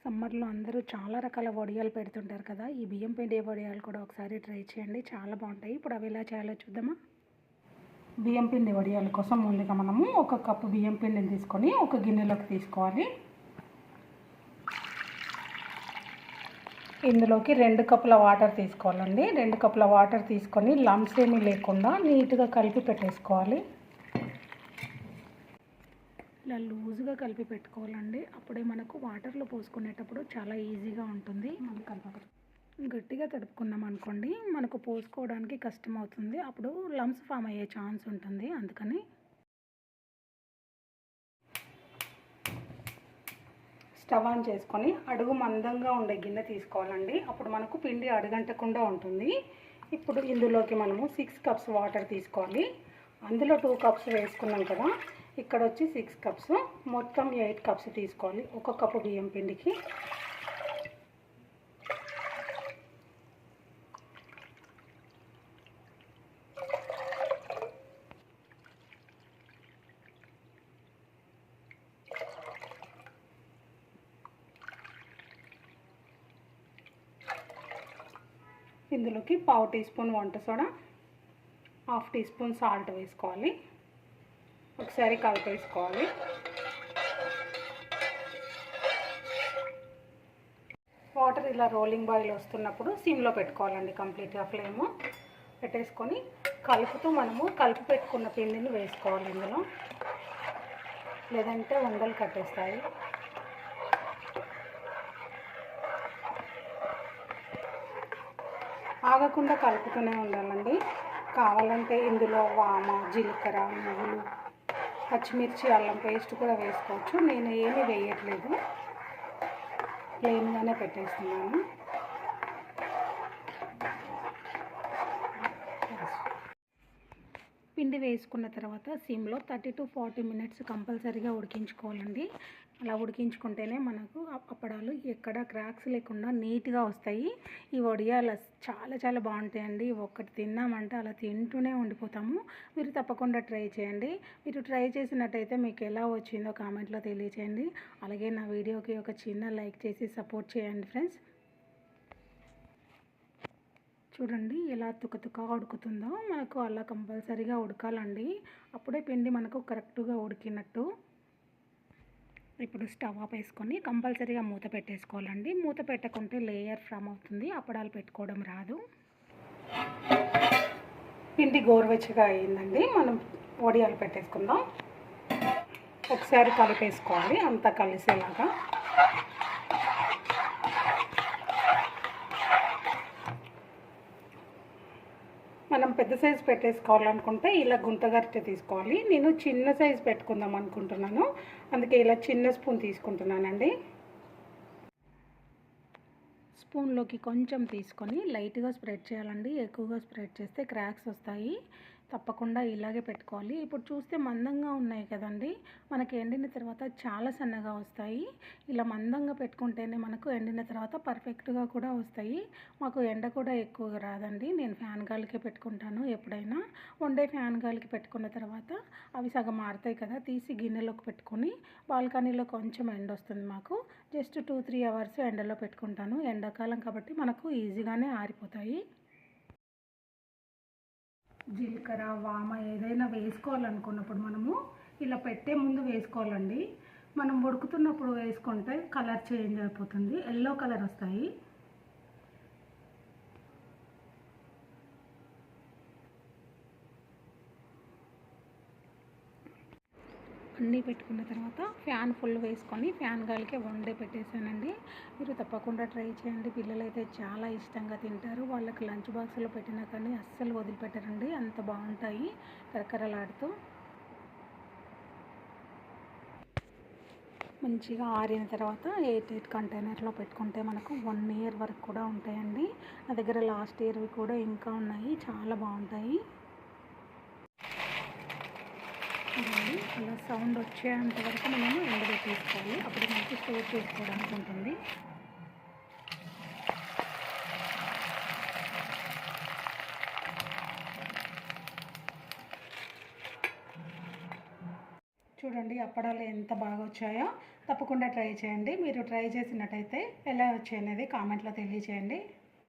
సమ్మర్లో అందరూ చాలా రకాల వడియాలు పెడుతుంటారు కదా. ఈ బియ్యం పిండి వడియాలు కూడా ఒకసారి ట్రై చేయండి, చాలా బాగుంటాయి. ఇప్పుడు అవి ఎలా చేయాలో చూద్దామా. బియ్యం పిండి వడియాల కోసం ముందుగా మనము 1 కప్పు బియ్యం పిండిని తీసుకొని ఒక గిన్నెలోకి తీసుకోవాలి. ఇందులోకి 2 కప్పుల వాటర్ తీసుకోవాలండి. 2 కప్పుల వాటర్ తీసుకొని లంప్స్ ఏమీ లేకుండా నీట్గా కలిపి పెట్టేసుకోవాలి. ఇలా లూజ్గా కలిపి పెట్టుకోవాలండి. అప్పుడే మనకు వాటర్లో పోసుకునేటప్పుడు చాలా ఈజీగా ఉంటుంది. గట్టిగా తడుపుకున్నాం అనుకోండి, మనకు పోసుకోవడానికి కష్టం అవుతుంది. అప్పుడు లంప్స్ ఫామ్ అయ్యే ఛాన్స్ ఉంటుంది. అందుకని స్టవ్ ఆన్ చేసుకొని అడుగు మందంగా ఉండే గిన్నె తీసుకోవాలండి. అప్పుడు మనకు పిండి అడుగంటకుండా ఉంటుంది. ఇప్పుడు ఇందులోకి మనము 6 కప్స్ వాటర్ తీసుకోవాలి. అందులో 2 కప్స్ వేసుకున్నాం కదా, ఇక్కడ వచ్చి 6 కప్స్, మొత్తం 8 కప్స్ తీసుకోవాలి 1 కప్పు బియ్యం పిండికి. ఇందులోకి 1/2 టీ స్పూన్ వంట సోడా, 1/2 టీ స్పూన్ సాల్ట్ వేసుకోవాలి. ఒకసారి కలిపేసుకోవాలి. వాటర్ ఇలా రోలింగ్ బాయిల్ వస్తున్నప్పుడు సిమ్లో పెట్టుకోవాలండి. కంప్లీట్గా ఫ్లేమ్ పెట్టేసుకొని కలుపుతూ మనము కలిపి పెట్టుకున్న పిండిని వేసుకోవాలి ఇందులో, లేదంటే ఉండలు కట్టేస్తాయి. ఆగకుండా కలుపుతూనే ఉండాలండి. కావాలంటే ఇందులో వామ, జీలకర్ర, నువ్వులు, పచ్చిమిర్చి, అల్లం పేస్ట్ కూడా వేసుకోవచ్చు. నేను ఏమీ వేయట్లేదు, ప్లెయిన్గానే పెట్టేస్తున్నాను. పిండి వేసుకున్న తర్వాత సిమ్లో 30 to 40 మినిట్స్ కంపల్సరీగా ఉడికించుకోవాలండి. అలా ఉడికించుకుంటేనే మనకు అప్పడాలు ఎక్కడ క్రాక్స్ లేకుండా నీట్గా వస్తాయి. ఈ వడియాలు చాలా చాలా బాగుంటాయండి. ఒక్కటి తిన్నామంటే అలా తింటూనే ఉండిపోతాము. మీరు తప్పకుండా ట్రై చేయండి. మీరు ట్రై చేసినట్టయితే మీకు ఎలా వచ్చిందో కామెంట్లో తెలియచేయండి. అలాగే నా వీడియోకి ఒక చిన్న లైక్ చేసి సపోర్ట్ చేయండి ఫ్రెండ్స్. చూడండి ఎలా తుకతుకా ఉడుకుతుందో. మనకు అలా కంపల్సరీగా ఉడకాలండి, అప్పుడే పిండి మనకు కరెక్ట్గా ఉడికినట్టు. ఇప్పుడు స్టవ్ ఆఫ్ వేసుకొని కంపల్సరీగా మూత పెట్టేసుకోవాలండి. మూత పెట్టకుంటే లేయర్ ఫామ్ అవుతుంది, అప్పడాలు పెట్టుకోవడం రాదు. పిండి గోరువెచ్చగా అయ్యిందండి, మనం వడియాలు పెట్టేసుకుందాం. ఒకసారి కలిపేసుకోవాలి అంతా కలిసేలాగా. మనం పెద్ద సైజు పెట్టేసుకోవాలనుకుంటే ఇలా గుంతగరిటె తీసుకోవాలి. నేను చిన్న సైజు పెట్టుకుందాం అనుకుంటున్నాను, అందుకే ఇలా చిన్న స్పూన్ తీసుకుంటున్నానండి. స్పూన్లోకి కొంచెం తీసుకొని లైట్గా స్ప్రెడ్ చేయాలండి. ఎక్కువగా స్ప్రెడ్ చేస్తే క్రాక్స్ వస్తాయి. తప్పకుండా ఇలాగే పెట్టుకోవాలి. ఇప్పుడు చూస్తే మందంగా ఉన్నాయి కదండి, మనకి ఎండిన తర్వాత చాలా సన్నగా వస్తాయి. ఇలా మందంగా పెట్టుకుంటేనే మనకు ఎండిన తర్వాత పర్ఫెక్ట్గా కూడా వస్తాయి. మాకు ఎండ కూడా ఎక్కువగా రాదండి. నేను ఫ్యాన్ గాలికే పెట్టుకుంటాను ఎప్పుడైనా. వండే ఫ్యాన్ గాలికి పెట్టుకున్న తర్వాత అవి సగం మారుతాయి కదా, తీసి గిన్నెలోకి పెట్టుకొని బాల్కనీలో కొంచెం ఎండ వస్తుంది మాకు. జస్ట్ 2-3 అవర్స్ ఎండలో పెట్టుకుంటాను. ఎండాకాలం కాబట్టి మనకు ఈజీగానే ఆరిపోతాయి. జీలకర్ర, వామ ఏదైనా వేసుకోవాలనుకున్నప్పుడు మనము ఇలా పెట్టే ముందు వేసుకోవాలండి. మనం ఉడుకుతున్నప్పుడు వేసుకుంటే కలర్ చేంజ్ అయిపోతుంది, ఎల్లో కలర్ వస్తాయి. అన్నీ పెట్టుకున్న తర్వాత ఫ్యాన్ ఫుల్ వేసుకొని ఫ్యాన్ గాలికే వండే పెట్టేశానండి. మీరు తప్పకుండా ట్రై చేయండి. పిల్లలు అయితే చాలా ఇష్టంగా తింటారు. వాళ్ళకి లంచ్ బాక్స్లో పెట్టినా కానీ అస్సలు వదిలిపెట్టరండి, అంత బాగుంటాయి కరకరలాడుతూ. మంచిగా ఆరిన తర్వాత 8 కంటైనర్లో పెట్టుకుంటే మనకు 1 ఇయర్ వరకు కూడా ఉంటాయండి. నా దగ్గర లాస్ట్ ఇయర్వి కూడా ఇంకా ఉన్నాయి, చాలా బాగుంటాయి. అలా సౌండ్ వచ్చేంత వరకు మనము ఎండబెట్టేసుకోవాలి, అప్పుడు మనకి స్టోర్ చేసుకోవడానికి ఉంటుంది. చూడండి అప్పడాలు ఎంత బాగా వచ్చాయో. తప్పకుండా ట్రై చేయండి. మీరు ట్రై చేసినట్టయితే ఎలా వచ్చాయి అనేది కామెంట్లో తెలియచేయండి.